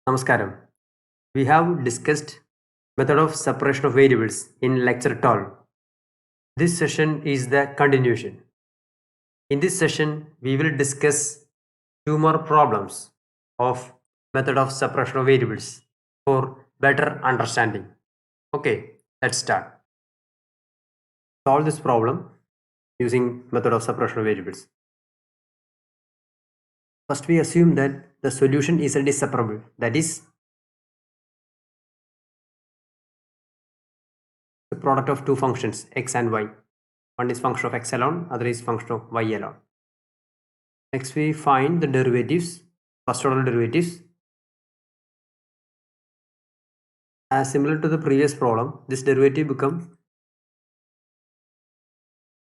Namaskaram. We have discussed method of separation of variables in lecture 12. This session is the continuation. In this session, we will discuss two more problems of method of separation of variables for better understanding. Okay, let's start. Solve this problem using method of separation of variables. First, we assume that the solution is separable. That is, the product of two functions x and y. One is function of x alone, other is function of y alone. Next we find the derivatives, first order derivatives. As similar to the previous problem, this derivative becomes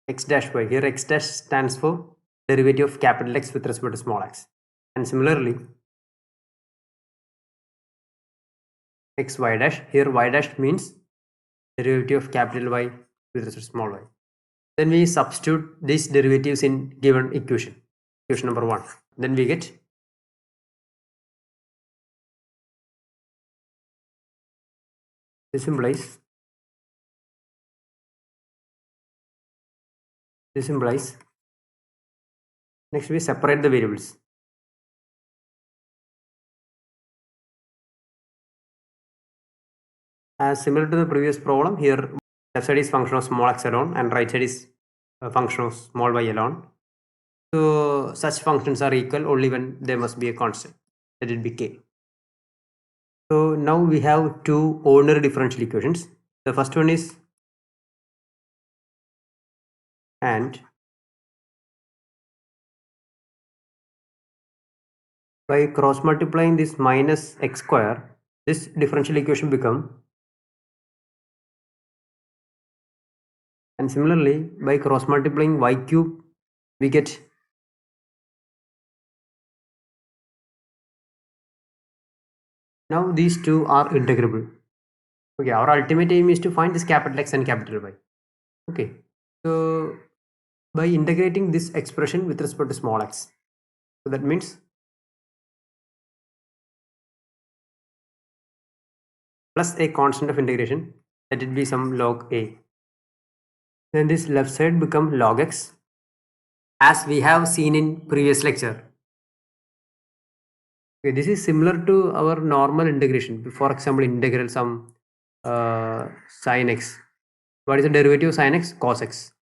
x dash y. Here x dash stands for derivative of capital X with respect to small x. And similarly, x y dash, here y dash means derivative of capital Y with respect to small y. Then we substitute these derivatives in given equation number 1. Then we get this implies next we separate the variables. As similar to the previous problem, here left side is function of small x alone and right side is a function of small y alone. So such functions are equal only when there must be a constant, let it be k. So now we have two ordinary differential equations. The first one is and by cross multiplying this minus x square, this differential equation become, and similarly by cross multiplying y cube we get now these two are integrable. Okay, our ultimate aim is to find this capital X and capital Y. Okay, so by integrating this expression with respect to small x, so that means plus a constant of integration, let it be some log a. Then this left side become log x, as we have seen in previous lecture. Okay, this is similar to our normal integration. For example, integral some sin x. What is the derivative of sin x? Cos x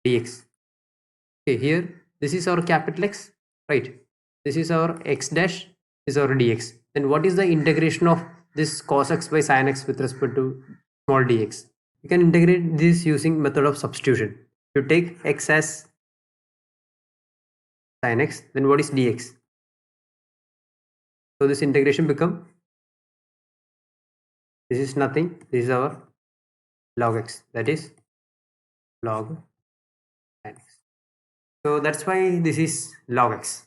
dx. Okay, here this is our capital X, right? This is our x dash, this is our dx. Then what is the integration of this cos x by sin x with respect to small dx? You can integrate this using method of substitution. You take x as sin x, then what is dx? So this integration become, this is nothing, this is our log x, that is log sin x. So that's why this is log x.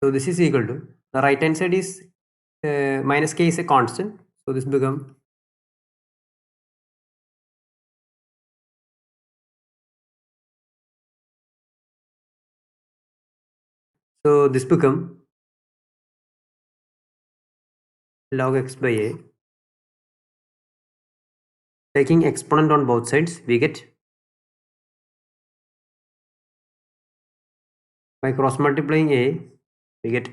So this is equal to, the right hand side is minus k is a constant, so this become so this become log x by a. Taking exponent on both sides, we get, by cross multiplying a, we get,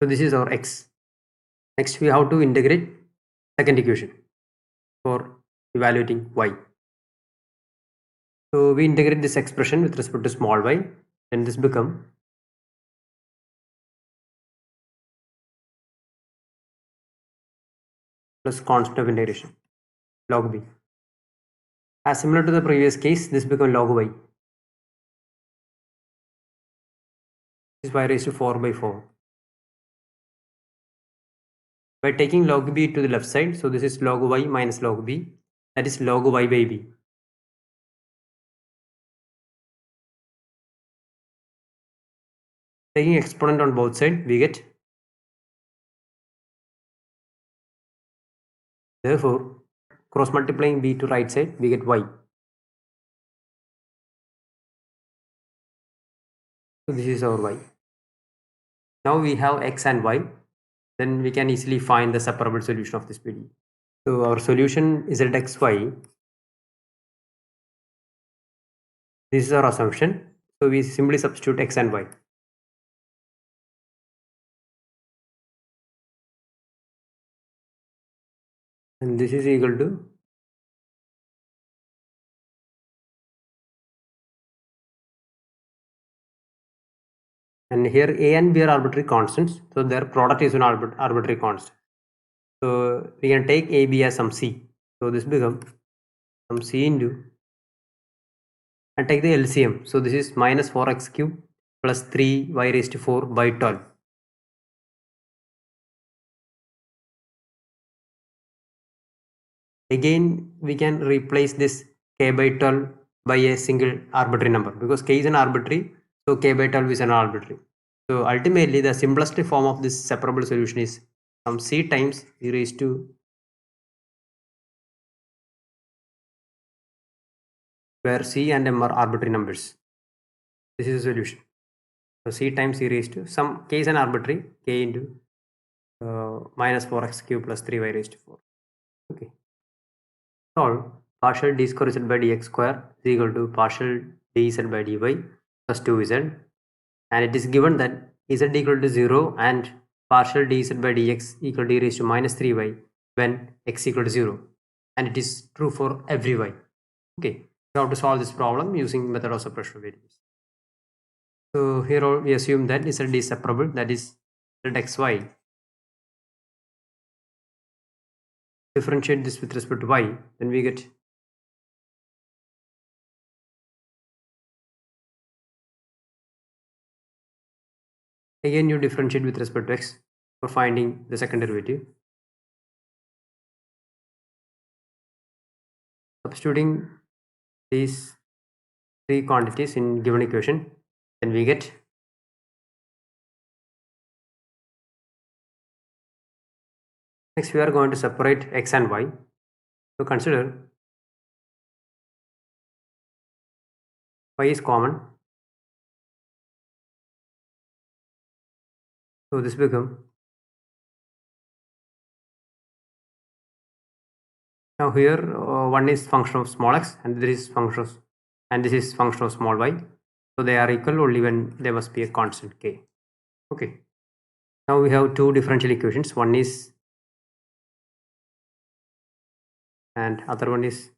so this is our x. Next we have to integrate second equation for evaluating y. So we integrate this expression with respect to small y, and this become plus constant of integration log b. As similar to the previous case, this become log y. This is y raised to 4 by 4. By taking log b to the left side, so this is log y minus log b, that is log y by b. Taking exponent on both sides, we get, therefore cross multiplying b to right side, we get y. So this is our y. Now we have x and y. Then we can easily find the separable solution of this PDE. So our solution is zxy. This is our assumption. So we simply substitute x and y. And this is equal to and here a and b are arbitrary constants, so their product is an arbitrary constant. So we can take a b as some c. So this becomes some c into and take the LCM. So this is minus 4x cube plus 3y raised to 4 by 12. Again, we can replace this k by 12 by a single arbitrary number because k is an arbitrary, so k by 12 is an arbitrary. So ultimately, the simplest form of this separable solution is some c times e raised to where c and m are arbitrary numbers. This is a solution. So c times e raised to some k is an arbitrary, k into minus 4x cube plus 3y raised to 4. Okay. Solve partial d square z by dx square is equal to partial dz by dy plus 2z, and it is given that z equal to 0 and partial dz by dx equal to e raised to minus 3y when x equal to 0, and it is true for every y. Okay, we have to solve this problem using method of separation of variables. So here we assume that z is separable, that is zxy. Differentiate this with respect to y, then we get again you differentiate with respect to x for finding the second derivative. Substituting these three quantities in given equation, then we get next we are going to separate x and y. So consider y is common, so this become now here one is function of small x and this is function of and this is function of small y, so they are equal only when there must be a constant k. Okay, now we have two differential equations, one is and other one is.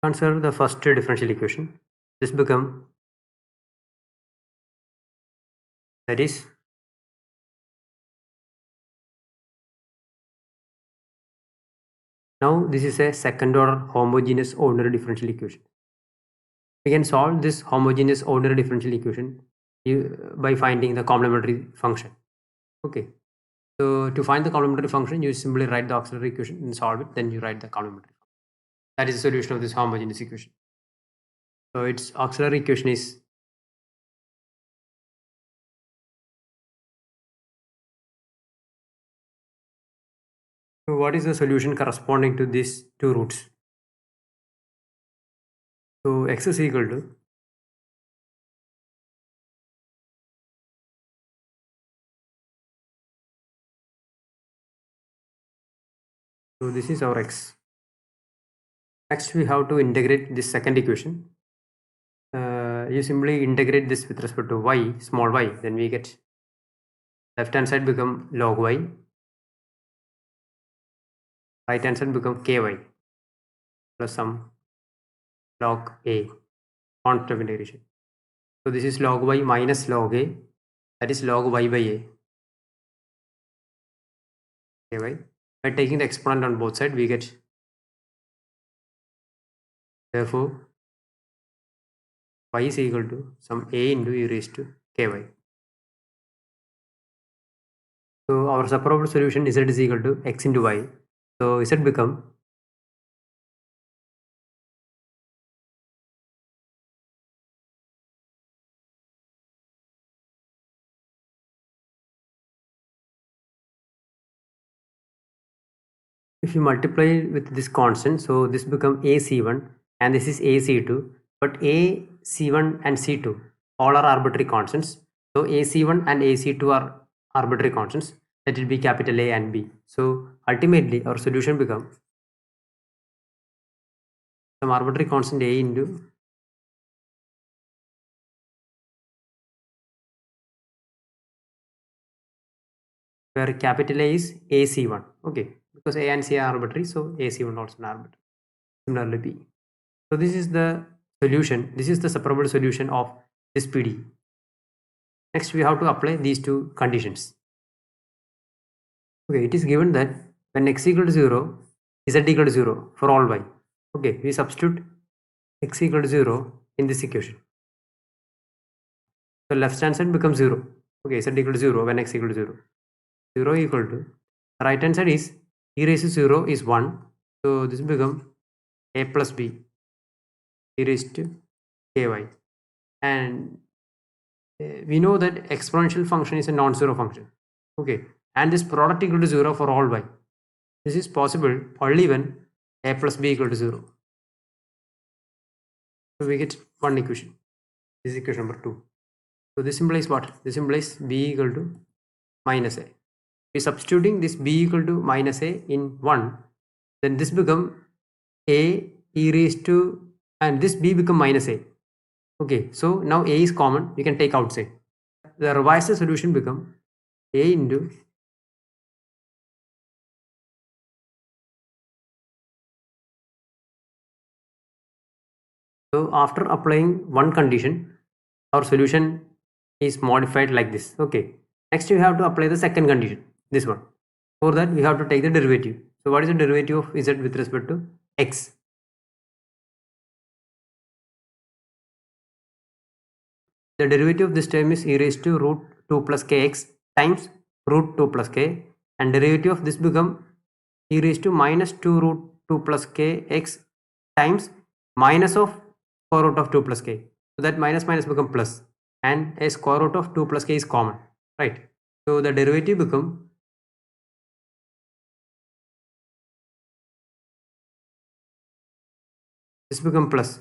Consider the first differential equation, this become that is now this is a second order homogeneous ordinary differential equation. We can solve this homogeneous ordinary differential equation by finding the complementary function. Okay, so to find the complementary function you simply write the auxiliary equation and solve it, then you write the complementary function. That is the solution of this homogeneous equation. So its auxiliary equation is so what is the solution corresponding to these two roots? So x is equal to so this is our x. Next we have to integrate this second equation. You simply integrate this with respect to y, small y, then we get left hand side become log y, right hand side become ky plus some log a constant of integration. So this is log y minus log a, that is log y by a ky. By taking the exponent on both sides we get, therefore y is equal to some a into e raised to ky. So our separable solution z is equal to x into y. So z become if you multiply with this constant, so this become AC1 and this is AC2, but A C1 and C2 all are arbitrary constants. So AC1 and AC2 are arbitrary constants. That will be capital A and B. So ultimately our solution becomes some arbitrary constant A into where capital A is AC1. Okay, because A and C are arbitrary, so AC1 also an arbitrary. Similarly B. So this is the solution. This is the separable solution of this PD. Next we have to apply these two conditions. Okay, it is given that when x equal to 0, z equal to 0 for all y. Okay, we substitute x equal to 0 in this equation. So left hand side becomes 0. Okay, z equal to 0 when x equal to 0. 0 equal to right hand side is e raised to 0 is 1. So this will become a plus b e raised to ky. And we know that exponential function is a non-zero function. Okay, and this product equal to 0 for all y. This is possible only when a plus b equal to 0. So we get one equation. This is equation number 2. So this implies what? This implies b equal to minus a. We substituting this b equal to minus a in 1, then this become a e raised to, and this b become minus a. Okay, so now a is common, we can take outside. The revised solution become a into so after applying one condition, our solution is modified like this. Okay, next we have to apply the second condition, this one. For that we have to take the derivative. So what is the derivative of z with respect to x? The derivative of this term is e raised to root 2 plus kx times root 2 plus k, and derivative of this become e raised to minus 2 root 2 plus kx times minus of square root of 2 plus k. So that minus minus become plus, and a square root of 2 plus k is common, right? So the derivative become this become plus.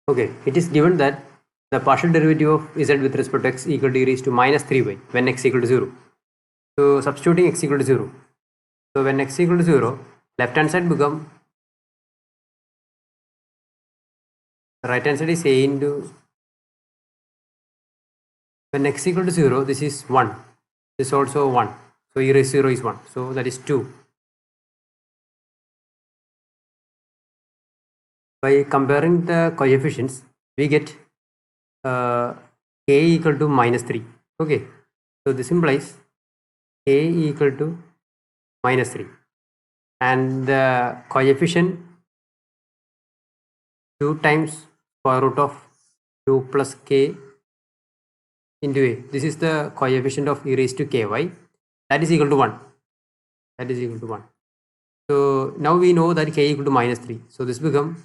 Okay, it is given that the partial derivative of z with respect to x equal to e raised to minus 3y when x equal to 0. So substituting x equal to 0. So when x equal to 0, left hand side become right hand side is a into when x equal to 0, this is 1. This is also 1. So e raised to 0 is 1. So that is 2. By comparing the coefficients, we get k equal to minus 3. Okay. So this implies k equal to minus 3. And the coefficient 2 times square root of 2 plus k into a. This is the coefficient of e raised to ky. That is equal to 1. That is equal to 1. So now we know that k equal to minus 3. So this become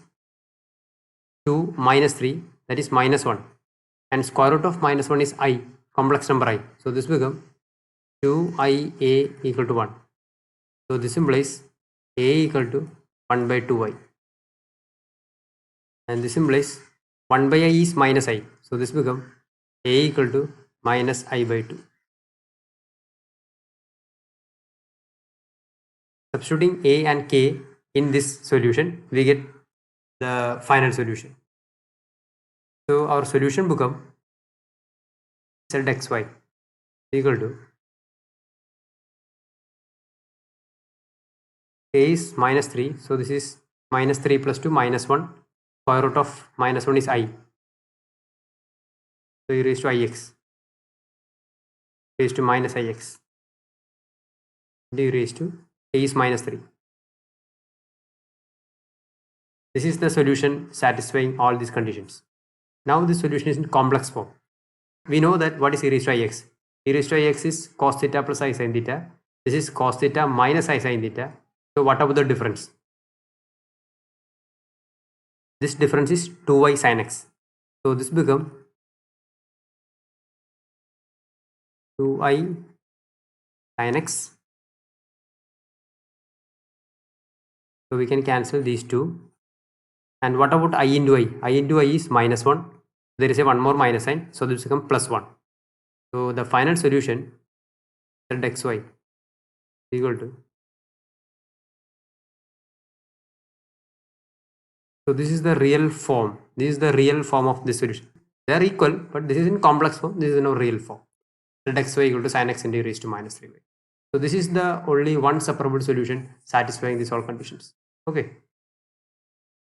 2 minus 3, that is minus 1. And square root of minus 1 is I, complex number I. So this become 2ia equal to 1. So this implies a equal to 1 by 2i. And this implies 1 by I is minus I. So this become a equal to minus I by 2. Substituting a and k in this solution, we get the final solution. So our solution become zxy equal to a is minus 3. So this is minus 3 plus 2 minus 1. Square root of minus 1 is I. So e raised to ix. Raised to minus ix. D raised to a is minus 3. This is the solution satisfying all these conditions. Now this solution is in complex form. We know that what is e raised to ix? E raised to ix is cos theta plus I sin theta. This is cos theta minus I sin theta. So what about the difference? This difference is 2y sin x. So this become 2i sin x So we can cancel these two. And what about I into I? I into I is -1. There is a one more minus sign, so this becomes +1. So the final solution zxy is equal to. So this is the real form. This is the real form of this solution. They are equal, but this is in complex form. This is in a real form. Zxy equal to sin x into e raised to -3y. So this is the only one separable solution satisfying these all conditions. Okay.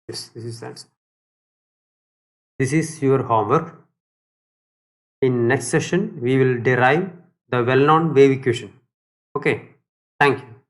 Yes, this is the answer. This is your homework. In next session, we will derive the well-known wave equation. Okay. Thank you.